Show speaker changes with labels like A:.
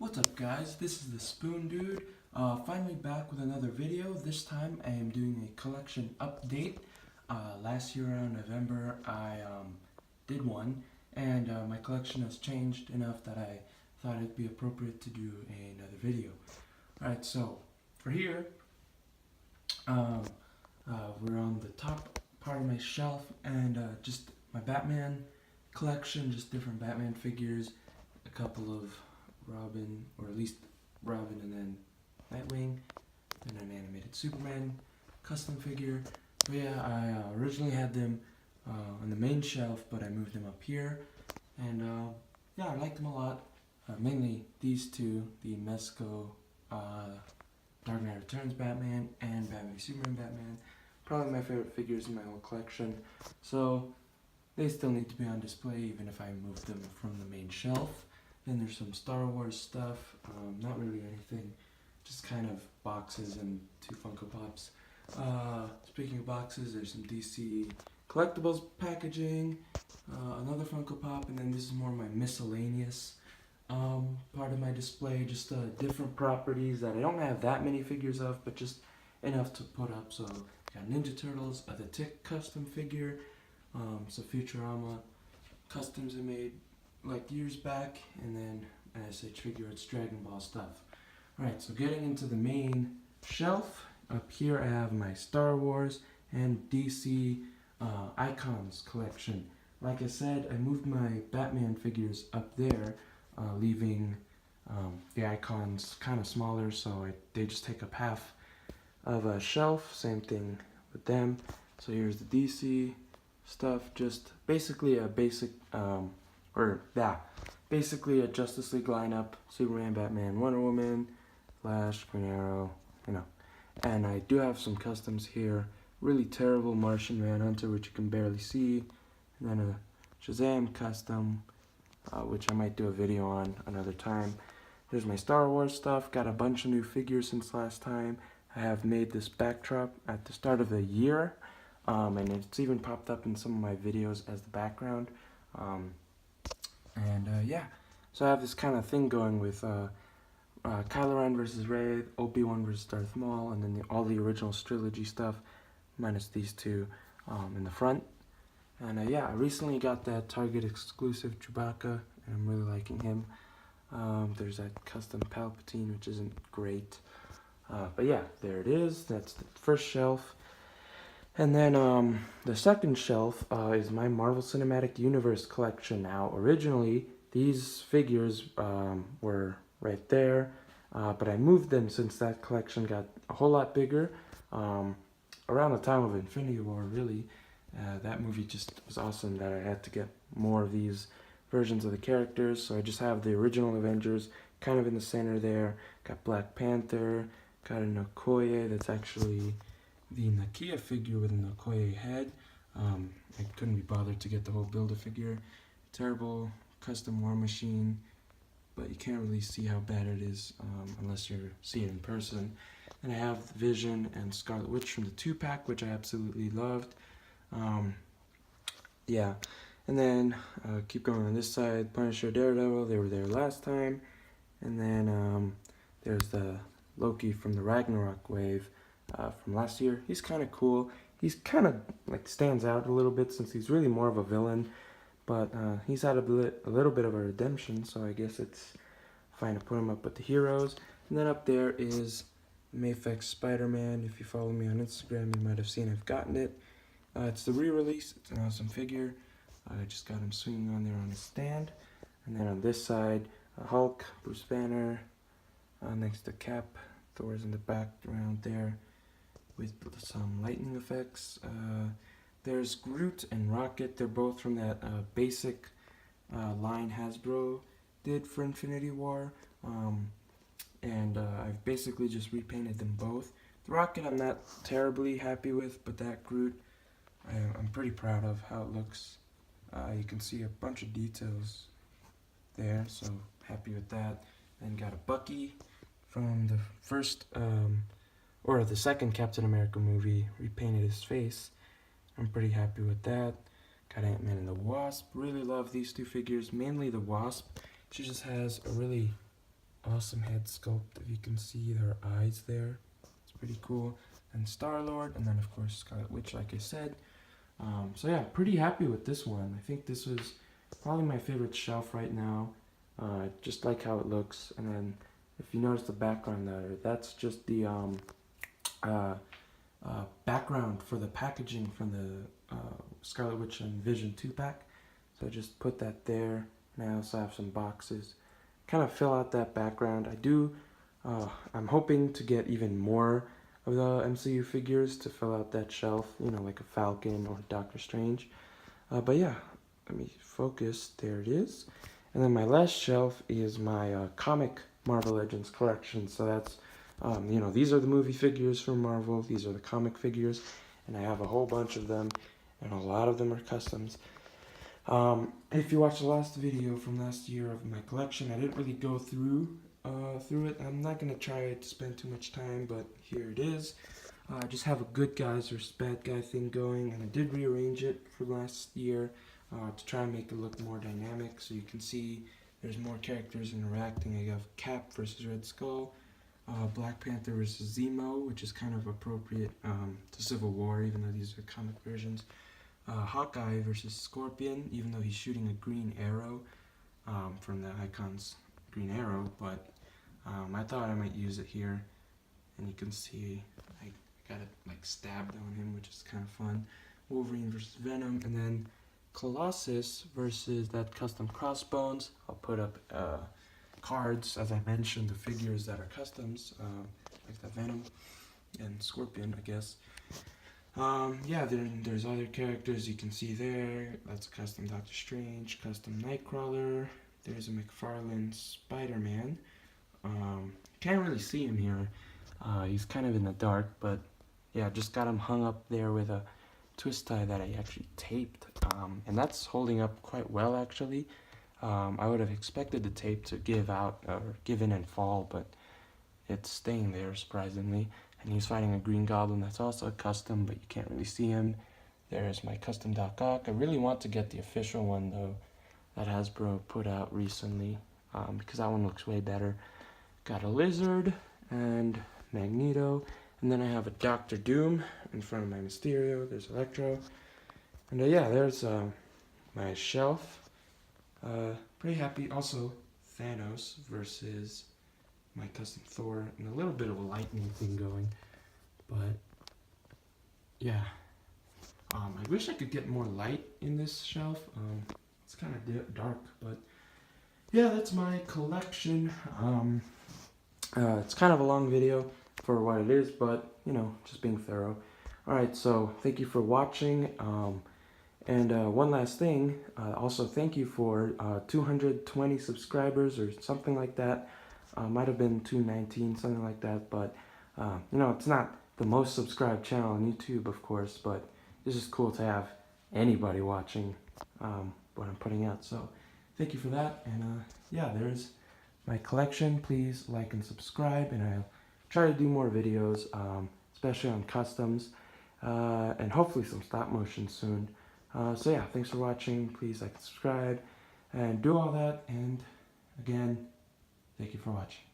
A: What's up guys, this is the Spoon Dude, finally back with another video. This time I am doing a collection update. Last year around November I did one, and my collection has changed enough that I thought it'd be appropriate to do another video. Alright, so for here, we're on the top part of my shelf, and just my Batman collection, just different Batman figures, a couple of Robin, or at least Robin and then Nightwing, and an animated Superman custom figure. But yeah, I originally had them on the main shelf, but I moved them up here, and yeah, I like them a lot. Mainly these two, the Mezco Dark Knight Returns Batman and Batman v Superman Batman. Probably my favorite figures in my whole collection, so they still need to be on display even if I move them from the main shelf. Then there's some Star Wars stuff, not really anything, just kind of boxes and two Funko Pops. Speaking of boxes, there's some DC collectibles packaging, another Funko Pop, and then this is more my miscellaneous part of my display, just different properties that I don't have that many figures of, but just enough to put up. So got Ninja Turtles, the Tick custom figure, some Futurama customs I made like years back, and then as I trigger, it's Dragon Ball stuff. Alright, so getting into the main shelf, up here I have my Star Wars and DC Icons collection. Like I said, I moved my Batman figures up there, leaving the Icons kind of smaller, so they just take up half of a shelf. Same thing with them. So here's the DC stuff, just basically a basic basically a Justice League lineup: Superman, Batman, Wonder Woman, Flash, Green Arrow, and I do have some customs here. Really terrible Martian Manhunter, which you can barely see, and then a Shazam custom, which I might do a video on another time. There's my Star Wars stuff. Got a bunch of new figures since last time. I have made this backdrop at the start of the year, and it's even popped up in some of my videos as the background. Yeah, so I have this kind of thing going with Kylo Ren versus Rey, Obi-Wan versus Darth Maul, and then all the original trilogy stuff, minus these two in the front. And yeah, I recently got that Target exclusive Chewbacca, and I'm really liking him. There's that custom Palpatine, which isn't great. But yeah, there it is. That's the first shelf. And then the second shelf is my Marvel Cinematic Universe collection. Now, originally, these figures were right there, but I moved them since that collection got a whole lot bigger. Around the time of Infinity War, really. That movie just was awesome that I had to get more of these versions of the characters. So I just have the original Avengers kind of in the center there. Got Black Panther, got an Okoye that's actually the Nakia figure with an Okoye head. I couldn't be bothered to get the whole Build-A-Figure. Terrible custom War Machine, but you can't really see how bad it is unless you see it in person. And I have Vision and Scarlet Witch from the 2-pack, which I absolutely loved. Yeah, and then keep going on this side. Punisher, Daredevil, they were there last time. And then there's the Loki from the Ragnarok wave from last year. He's kind of cool. He's kind of like stands out a little bit since he's really more of a villain, but he's had a little bit of a redemption, so I guess it's fine to put him up with the heroes. And then up there is Mafex Spider-Man. If you follow me on Instagram, you might have seen I've gotten it. It's the re-release. It's an awesome figure. I just got him swinging on there on his stand. And then on this side, Hulk, Bruce Banner, next to Cap. Thor's in the background there with some lightning effects. There's Groot and Rocket. They're both from that basic line Hasbro did for Infinity War. I've basically just repainted them both. The Rocket I'm not terribly happy with, but that Groot I'm pretty proud of how it looks. You can see a bunch of details there, so happy with that. Then got a Bucky from the first, or the second Captain America movie, repainted his face. I'm pretty happy with that. Got Ant-Man and the Wasp. Really love these two figures, mainly the Wasp. She just has a really awesome head sculpt. If you can see their eyes there, it's pretty cool. And Star-Lord, and then of course Scarlet Witch, like I said. So yeah, pretty happy with this one. I think this was probably my favorite shelf right now. Just like how it looks. And then if you notice the background there, that's just the background for the packaging from the Scarlet Witch and Vision 2-pack. So I just put that there, and I also have some boxes. Kind of fill out that background. I'm hoping to get even more of the MCU figures to fill out that shelf, you know, like a Falcon or Doctor Strange. But yeah, let me focus. There it is. And then my last shelf is my comic Marvel Legends collection. So that's, you know, these are the movie figures from Marvel. These are the comic figures. And I have a whole bunch of them. And a lot of them are customs. If you watched the last video from last year of my collection, I didn't really go through it. I'm not going to try to spend too much time, but here it is. I just have a good guys versus bad guy thing going, and I did rearrange it for last year to try and make it look more dynamic, so you can see there's more characters interacting. I have Cap versus Red Skull, Black Panther versus Zemo, which is kind of appropriate to Civil War, even though these are comic versions. Hawkeye versus Scorpion, even though he's shooting a green arrow from the Icon's Green Arrow, but I thought I might use it here, and you can see I got it like stabbed on him, which is kind of fun. Wolverine versus Venom, and then Colossus versus that custom Crossbones. I'll put up cards, as I mentioned, the figures that are customs, like the Venom and Scorpion, I guess. Yeah, there's other characters you can see there. That's a custom Doctor Strange, custom Nightcrawler. There's a McFarlane Spider-Man. Can't really see him here. He's kind of in the dark, but yeah, just got him hung up there with a twist tie that I actually taped. And that's holding up quite well, actually. I would have expected the tape to give out or give in and fall, but it's staying there, surprisingly. And he's fighting a Green Goblin that's also a custom, but you can't really see him. There's my custom Doc Ock. I really want to get the official one, though, that Hasbro put out recently, because that one looks way better. Got a Lizard and Magneto, and then I have a Doctor Doom in front of my Mysterio. There's Electro, and yeah, there's my shelf. Pretty happy. Also, Thanos versus my custom Thor, and a little bit of a lightning thing going, but yeah. I wish I could get more light in this shelf. It's kind of dark, but yeah, that's my collection. It's kind of a long video for what it is, but you know, just being thorough. Alright, so thank you for watching. And one last thing, also thank you for 220 subscribers or something like that. Might have been 219, something like that, but you know, it's not the most subscribed channel on YouTube, of course, but it's just cool to have anybody watching what I'm putting out. So thank you for that, and yeah, there's my collection. Please like and subscribe, and I'll try to do more videos, especially on customs, and hopefully some stop motion soon. So yeah, thanks for watching. Please like and subscribe and do all that, and again, thank you for watching.